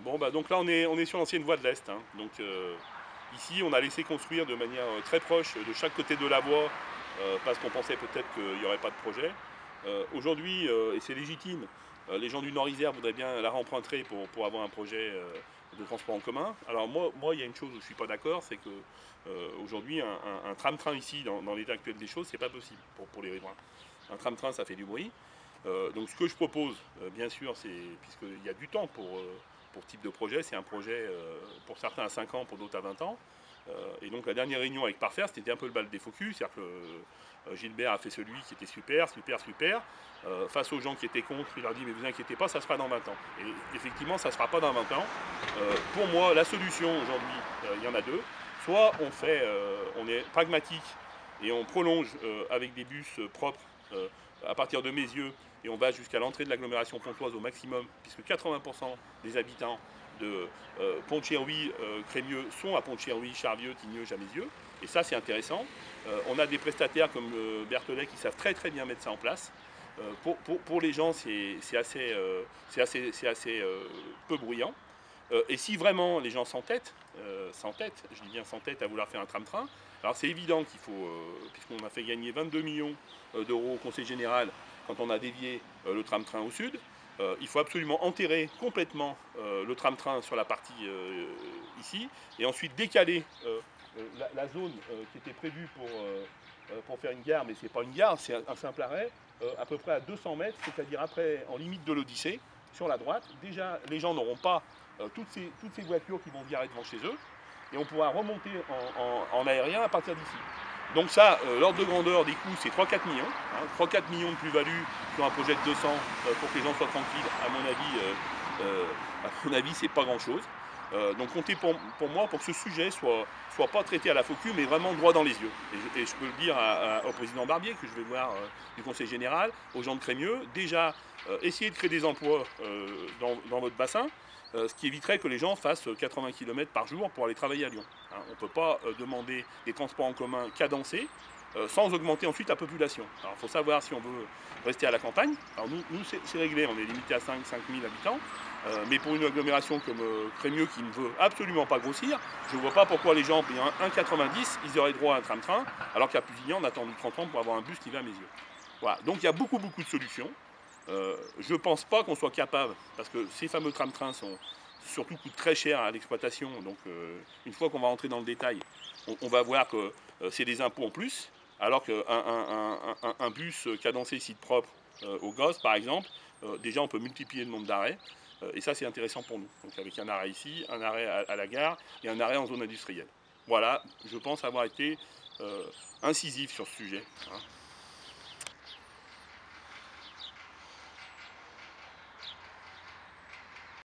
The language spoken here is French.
Bon, bah, donc là, on est sur l'ancienne voie de l'Est, hein. Donc, ici, on a laissé construire de manière très proche de chaque côté de la voie, parce qu'on pensait peut-être qu'il n'y aurait pas de projet. Aujourd'hui, et c'est légitime, les gens du Nord-Isère voudraient bien la remprunter pour avoir un projet de transport en commun. Alors moi, il y a une chose où je ne suis pas d'accord, c'est que aujourd'hui, un tram-train ici, dans l'état actuel des choses, c'est pas possible pour les riverains. Un tram-train, ça fait du bruit. Donc ce que je propose, bien sûr, c'est, puisqu'il y a du temps pour ce type de projet, c'est un projet pour certains à 5 ans, pour d'autres à 20 ans. Et donc la dernière réunion avec Parfer, c'était un peu le bal des faux culs, c'est-à-dire que Gilbert a fait celui qui était super, super, super. Face aux gens qui étaient contre, il leur dit mais vous inquiétez pas, ça sera dans 20 ans. Et effectivement, ça ne sera pas dans 20 ans. Pour moi, la solution aujourd'hui, il y en a deux. Soit on est pragmatique et on prolonge avec des bus propres à partir de Mézieux et on va jusqu'à l'entrée de l'agglomération pontoise au maximum, puisque 80% des habitants de Pont-de-Cherouy, Crémieux sont à Pont-de-Cherouy, Charvieux, Tignieux, Jamézieux. Et ça, c'est intéressant. On a des prestataires comme Berthelet qui savent très très bien mettre ça en place. Pour les gens, c'est assez, peu bruyant. Et si vraiment les gens s'entêtent, je dis bien s'entêtent à vouloir faire un tram-train, alors c'est évident qu'il faut, puisqu'on a fait gagner 22 millions d'euros au Conseil général quand on a dévié le tram-train au sud, il faut absolument enterrer complètement le tram-train sur la partie ici, et ensuite décaler la zone qui était prévue pour faire une gare, mais c'est pas une gare, c'est un simple arrêt, à peu près à 200 mètres, c'est-à-dire après en limite de l'Odyssée, sur la droite. Déjà, les gens n'auront pas toutes ces voitures qui vont se garer devant chez eux, et on pourra remonter en aérien à partir d'ici. Donc ça, l'ordre de grandeur des coûts, c'est 3-4 millions. Hein, 3-4 millions de plus-value sur un projet de 200 pour que les gens soient tranquilles. À mon avis, c'est pas grand-chose. Donc comptez pour moi pour que ce sujet soit pas traité à la faux cul, mais vraiment droit dans les yeux. Et je peux le dire au président Barbier, que je vais voir du Conseil général, aux gens de Crémieux, déjà essayez de créer des emplois dans votre bassin, ce qui éviterait que les gens fassent 80 km par jour pour aller travailler à Lyon. Hein, on ne peut pas demander des transports en commun cadencés sans augmenter ensuite la population. Alors il faut savoir si on veut rester à la campagne. Alors nous c'est réglé, on est limité à 5 000 habitants. Mais pour une agglomération comme Crémieux qui ne veut absolument pas grossir, je ne vois pas pourquoi les gens payant 1,90, ils auraient droit à un tram-train, alors qu'à Pusignan, on a attendu 30 ans pour avoir un bus qui va à mes yeux. Voilà. Donc il y a beaucoup de solutions. Je ne pense pas qu'on soit capable, parce que ces fameux tram-trains surtout coûtent très cher à l'exploitation. Donc une fois qu'on va rentrer dans le détail, on va voir que c'est des impôts en plus, alors qu'un bus cadencé site propre au GOS, par exemple, déjà on peut multiplier le nombre d'arrêts. Et ça, c'est intéressant pour nous. Donc avec un arrêt ici, un arrêt à la gare et un arrêt en zone industrielle. Voilà, je pense avoir été incisif sur ce sujet. Hein.